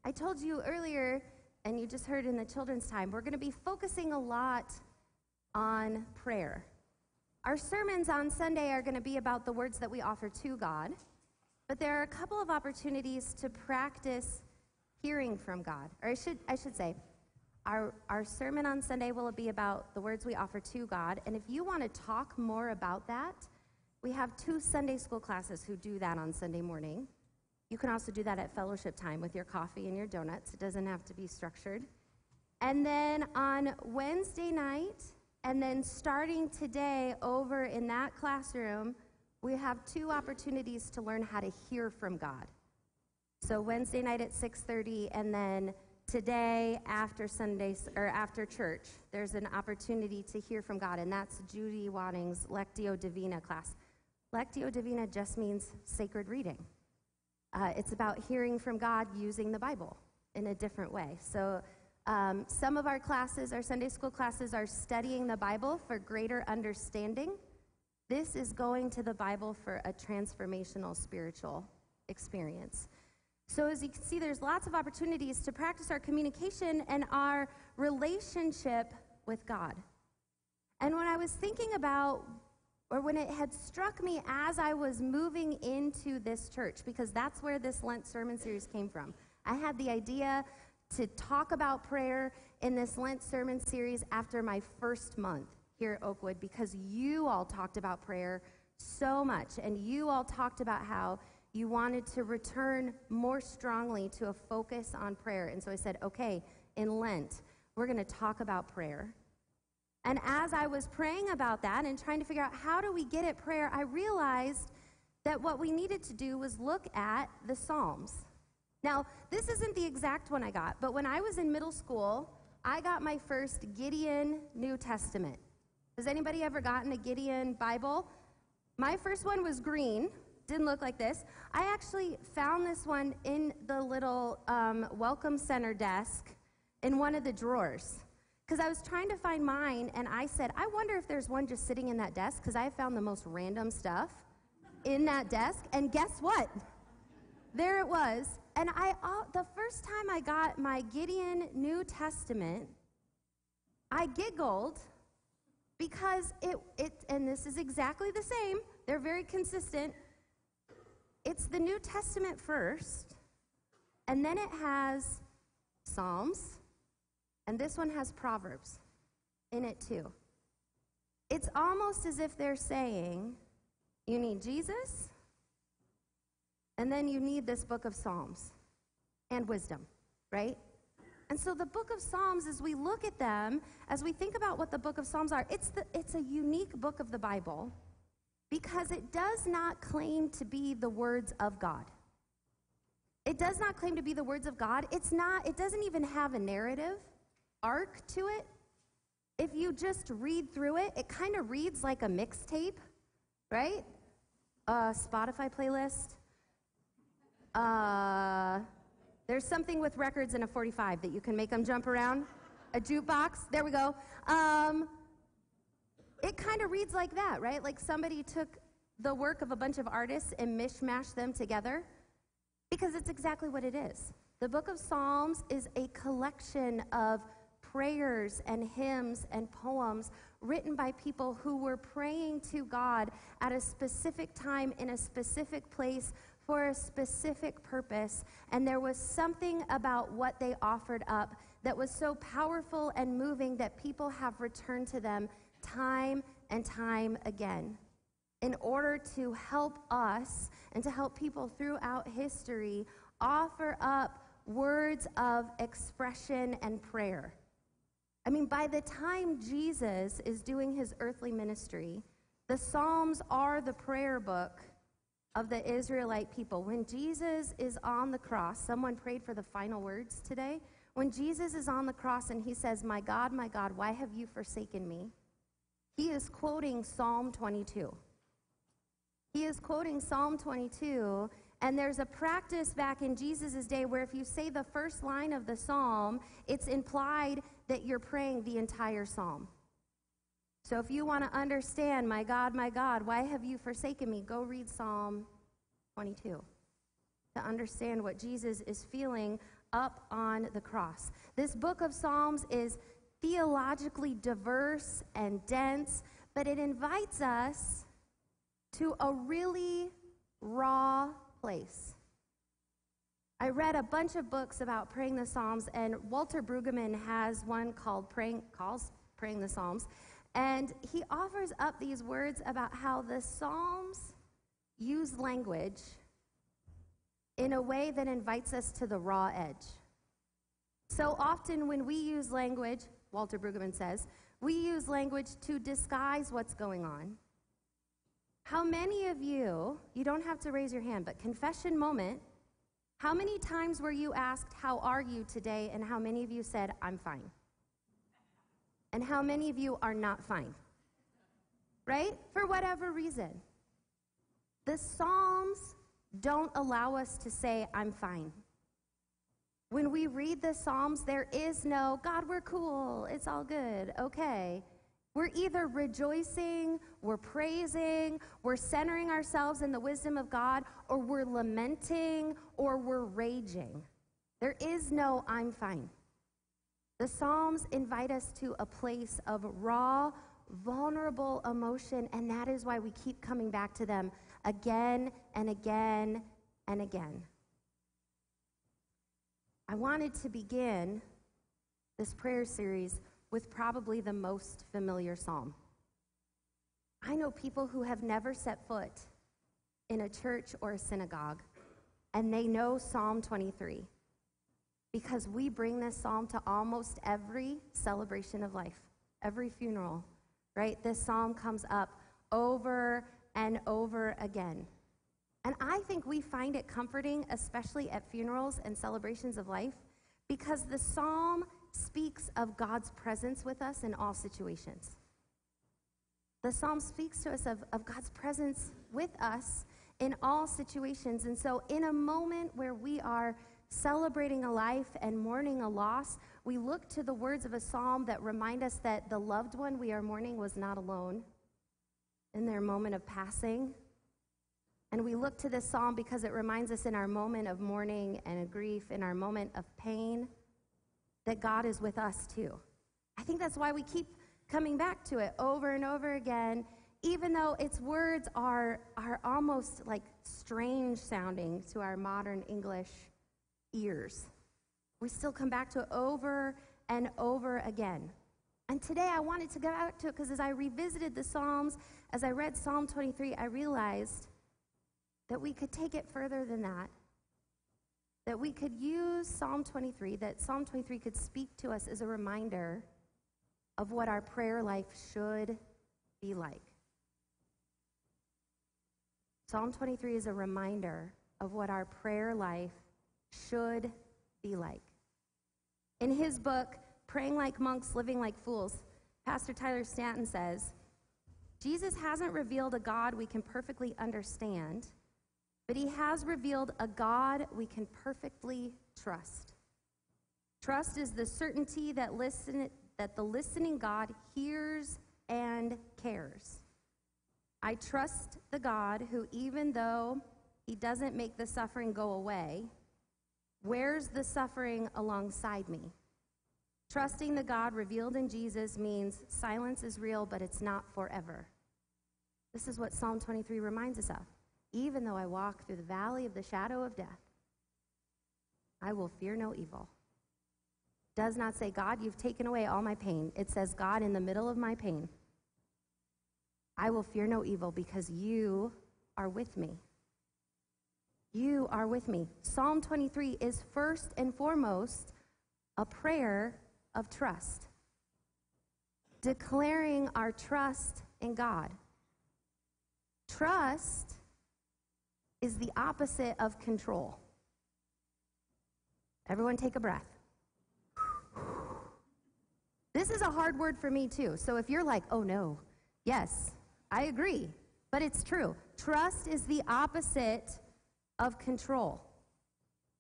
I told you earlier, and you just heard in the children's time, we're going to be focusing a lot on prayer. Our sermons on Sunday are going to be about the words that we offer to God, but there are a couple of opportunities to practice hearing from God. Or I should say, our sermon on Sunday will be about the words we offer to God, and if you want to talk more about that, we have 2 Sunday school classes who do that on Sunday morning. You can also do that at fellowship time with your coffee and your donuts. It doesn't have to be structured. And then on Wednesday night, and then starting today over in that classroom, we have 2 opportunities to learn how to hear from God. So Wednesday night at 6:30, and then today after Sundays or after church, there's an opportunity to hear from God, and that's Judy Wadding's Lectio Divina class. Lectio Divina just means sacred reading. It's about hearing from God using the Bible in a different way. So some of our classes, our Sunday school classes, are studying the Bible for greater understanding. This is going to the Bible for a transformational spiritual experience. So as you can see, there's lots of opportunities to practice our communication and our relationship with God. And when I was thinking about, or when it had struck me as I was moving into this church, because that's where this Lent sermon series came from. I had the idea to talk about prayer in this Lent sermon series after my first month here at Oakwood, because you all talked about prayer so much, and you all talked about how you wanted to return more strongly to a focus on prayer. And so I said, okay, in Lent, we're going to talk about prayer. And as I was praying about that and trying to figure out how do we get at prayer, I realized that what we needed to do was look at the Psalms. Now, this isn't the exact one I got, but when I was in middle school, I got my first Gideon New Testament. Has anybody ever gotten a Gideon Bible? My first one was green. Didn't look like this. I actually found this one in the little Welcome Center desk in one of the drawers, because I was trying to find mine, and I said, I wonder if there's one just sitting in that desk, because I found the most random stuff in that desk, and guess what? There it was. And the first time I got my Gideon New Testament, I giggled, because and this is exactly the same, they're very consistent. It's the New Testament first, and then it has Psalms, and this one has Proverbs in it too. It's almost as if they're saying, you need Jesus, and then you need this book of Psalms and wisdom, right? And so the book of Psalms, as we look at them, as we think about what the book of Psalms are, it's a unique book of the Bible, because it does not claim to be the words of God. It does not claim to be the words of God. It doesn't even have a narrative arc to it. If you just read through it, it kind of reads like a mixtape, right? A Spotify playlist. There's something with records in a 45 that you can make them jump around. A jukebox. There we go. It kind of reads like that, right? Like somebody took the work of a bunch of artists and mishmashed them together, because it's exactly what it is. The book of Psalms is a collection of prayers and hymns and poems written by people who were praying to God at a specific time in a specific place for a specific purpose. And there was something about what they offered up that was so powerful and moving that people have returned to them time and time again, in order to help us and to help people throughout history offer up words of expression and prayer. I mean, by the time Jesus is doing his earthly ministry, the Psalms are the prayer book of the Israelite people. When Jesus is on the cross, someone prayed for the final words today. When Jesus is on the cross and he says, my God, why have you forsaken me? He is quoting Psalm 22. He is quoting Psalm 22, and there's a practice back in Jesus' day where if you say the first line of the psalm, it's implied that you're praying the entire psalm. So if you want to understand, my God, why have you forsaken me? Go read Psalm 22. to understand what Jesus is feeling up on the cross. This book of Psalms is theologically diverse and dense, but it invites us to a really raw place. I read a bunch of books about praying the Psalms, and Walter Brueggemann has one called Praying the Psalms, and he offers up these words about how the Psalms use language in a way that invites us to the raw edge. So often when we use language, Walter Brueggemann says, we use language to disguise what's going on. How many of you don't have to raise your hand, but confession moment, how many times were you asked, how are you today, and how many of you said, I'm fine? And how many of you are not fine? Right? For whatever reason. The Psalms don't allow us to say, I'm fine. When we read the Psalms, there is no, God, we're cool, it's all good, okay. We're either rejoicing, we're praising, we're centering ourselves in the wisdom of God, or we're lamenting, or we're raging. There is no, I'm fine. The Psalms invite us to a place of raw, vulnerable emotion, and that is why we keep coming back to them again and again and again. I wanted to begin this prayer series with probably the most familiar psalm. I know people who have never set foot in a church or a synagogue, and they know Psalm 23 because we bring this psalm to almost every celebration of life, every funeral, right? This psalm comes up over and over again. And I think we find it comforting, especially at funerals and celebrations of life, because the psalm speaks of God's presence with us in all situations. The psalm speaks to us of God's presence with us in all situations. And so in a moment where we are celebrating a life and mourning a loss, we look to the words of a psalm that remind us that the loved one we are mourning was not alone in their moment of passing. And we look to this psalm because it reminds us in our moment of mourning and grief, in our moment of pain, that God is with us too. I think that's why we keep coming back to it over and over again, even though its words are almost like strange sounding to our modern English ears. We still come back to it over and over again. And today I wanted to go back to it because as I revisited the Psalms, as I read Psalm 23, I realized that we could take it further than that we could use Psalm 23, that Psalm 23 could speak to us as a reminder of what our prayer life should be like. Psalm 23 is a reminder of what our prayer life should be like. In his book, Praying Like Monks, Living Like Fools, Pastor Tyler Stanton says, Jesus hasn't revealed a God we can perfectly understand, but he has revealed a God we can perfectly trust. Trust is the certainty that the listening God hears and cares. I trust the God who, even though he doesn't make the suffering go away, wears the suffering alongside me. Trusting the God revealed in Jesus means silence is real, but it's not forever. This is what Psalm 23 reminds us of. Even though I walk through the valley of the shadow of death, I will fear no evil. Does not say, God, you've taken away all my pain. It says, God, in the middle of my pain, I will fear no evil because you are with me. You are with me. Psalm 23 is first and foremost a prayer of trust, declaring our trust in God. Trust is the opposite of control. Everyone take a breath. This is a hard word for me too. So if you're like, oh no, yes, I agree, but it's true. Trust is the opposite of control.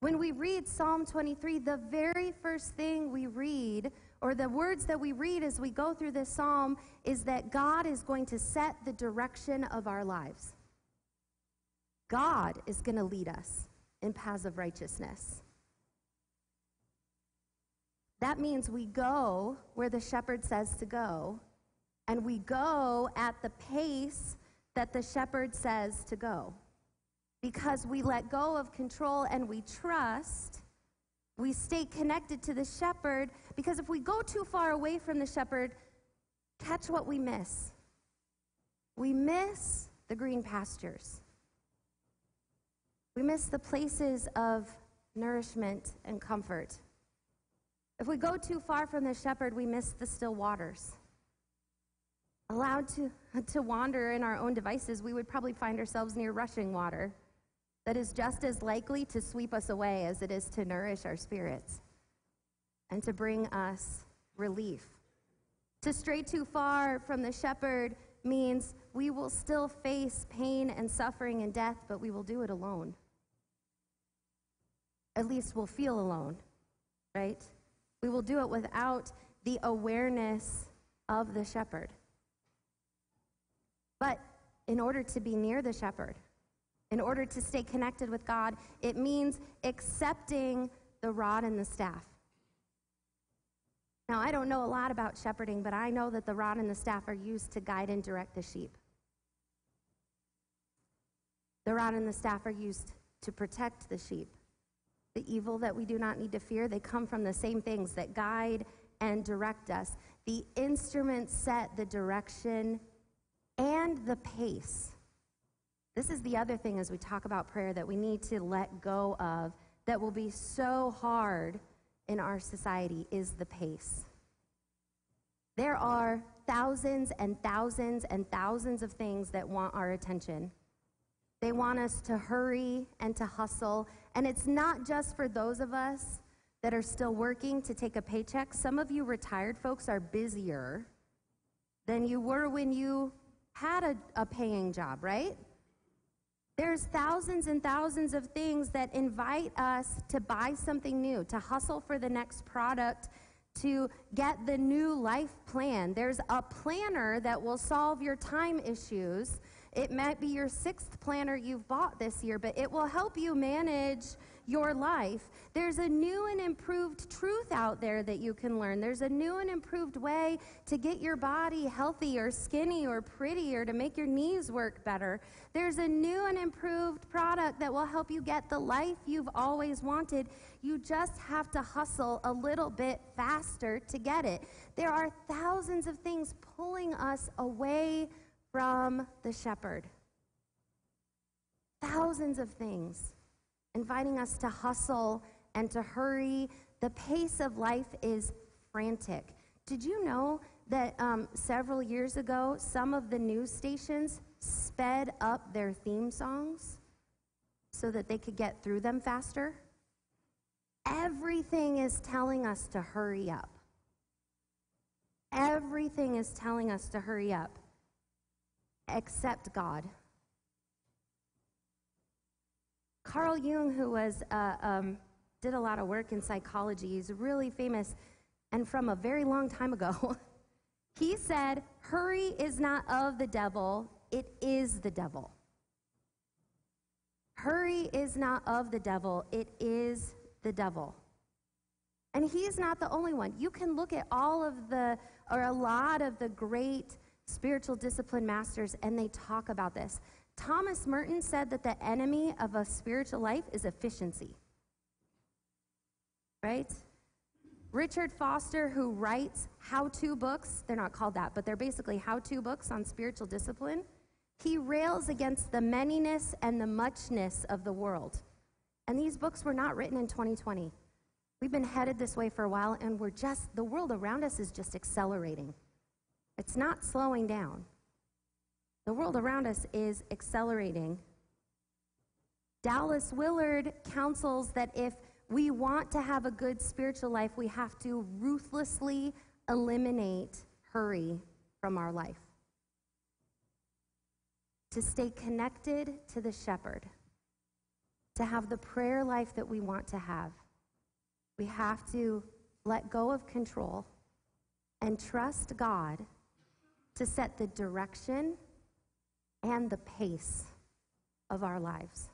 When we read Psalm 23, the very first thing we read, or the words that we read as we go through this psalm, is that God is going to set the direction of our lives. God is going to lead us. in paths of righteousness. That means we go where the shepherd says to go, and we go at the pace that the shepherd says to go. Because we let go of control and we trust, we stay connected to the shepherd, because if we go too far away from the shepherd, catch what we miss. We miss the green pastures. We miss the places of nourishment and comfort. If we go too far from the shepherd, we miss the still waters. Allowed to wander in our own devices, we would probably find ourselves near rushing water that is just as likely to sweep us away as it is to nourish our spirits and to bring us relief. To stray too far from the shepherd means we will still face pain and suffering and death, but we will do it alone. At least we'll feel alone, right? We will do it without the awareness of the shepherd. But in order to be near the shepherd, in order to stay connected with God, it means accepting the rod and the staff. Now, I don't know a lot about shepherding, but I know that the rod and the staff are used to guide and direct the sheep. The rod and the staff are used to protect the sheep. The evil that we do not need to fear, they come from the same things that guide and direct us. The instruments set the direction and the pace. This is the other thing as we talk about prayer that we need to let go of that will be so hard in our society is the pace. There are thousands and thousands and thousands of things that want our attention. They want us to hurry and to hustle. And it's not just for those of us that are still working to take a paycheck. Some of you retired folks are busier than you were when you had a paying job, right? There's thousands and thousands of things that invite us to buy something new, to hustle for the next product, to get the new life plan. There's a planner that will solve your time issues. It might be your 6th planner you've bought this year, but it will help you manage your life. There's a new and improved truth out there that you can learn. There's a new and improved way to get your body healthy or skinny or pretty or to make your knees work better. There's a new and improved product that will help you get the life you've always wanted. You just have to hustle a little bit faster to get it. There are thousands of things pulling us away from the shepherd. Thousands of things inviting us to hustle and to hurry. The pace of life is frantic. Did you know that several years ago, some of the news stations sped up their theme songs so that they could get through them faster? Everything is telling us to hurry up. Everything is telling us to hurry up, except God. Carl Jung, who was did a lot of work in psychology, he's really famous, and from a very long time ago, he said, hurry is not of the devil, it is the devil. Hurry is not of the devil, it is the devil. And he's not the only one. You can look at a lot of the great spiritual discipline masters, and they talk about this. Thomas Merton said that the enemy of a spiritual life is efficiency. Right? Richard Foster, who writes how-to books, they're not called that, but they're basically how-to books on spiritual discipline, he rails against the manyness and the muchness of the world. And these books were not written in 2020. We've been headed this way for a while, and the world around us is just accelerating. It's not slowing down. The world around us is accelerating. Dallas Willard counsels that if we want to have a good spiritual life, we have to ruthlessly eliminate hurry from our life. To stay connected to the shepherd, to have the prayer life that we want to have, we have to let go of control and trust God to set the direction and the pace of our lives.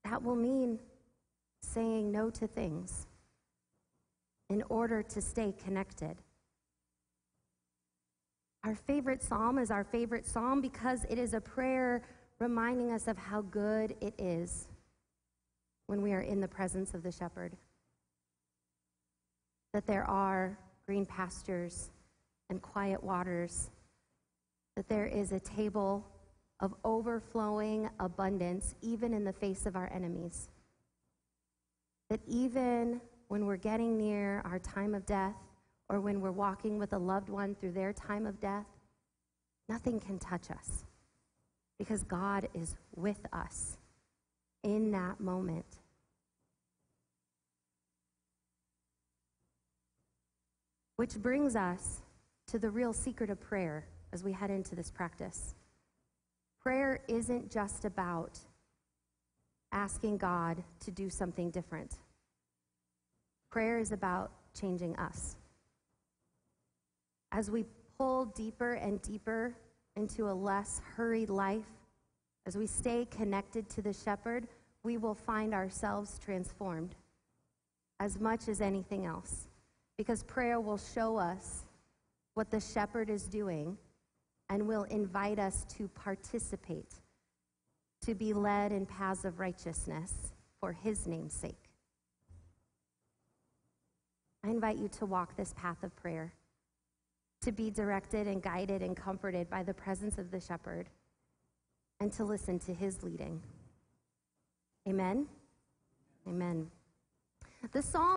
That will mean saying no to things in order to stay connected. Our favorite psalm is our favorite psalm because it is a prayer reminding us of how good it is when we are in the presence of the shepherd. That there are green pastures and quiet waters. That there is a table of overflowing abundance even in the face of our enemies. That even when we're getting near our time of death, or when we're walking with a loved one through their time of death, nothing can touch us because God is with us in that moment. Which brings us to the real secret of prayer as we head into this practice. Prayer isn't just about asking God to do something different. Prayer is about changing us. As we pull deeper and deeper into a less hurried life, as we stay connected to the shepherd, we will find ourselves transformed as much as anything else. Because prayer will show us what the shepherd is doing and will invite us to participate, to be led in paths of righteousness for his name's sake. I invite you to walk this path of prayer, to be directed and guided and comforted by the presence of the shepherd, and to listen to his leading. Amen? Amen. The psalm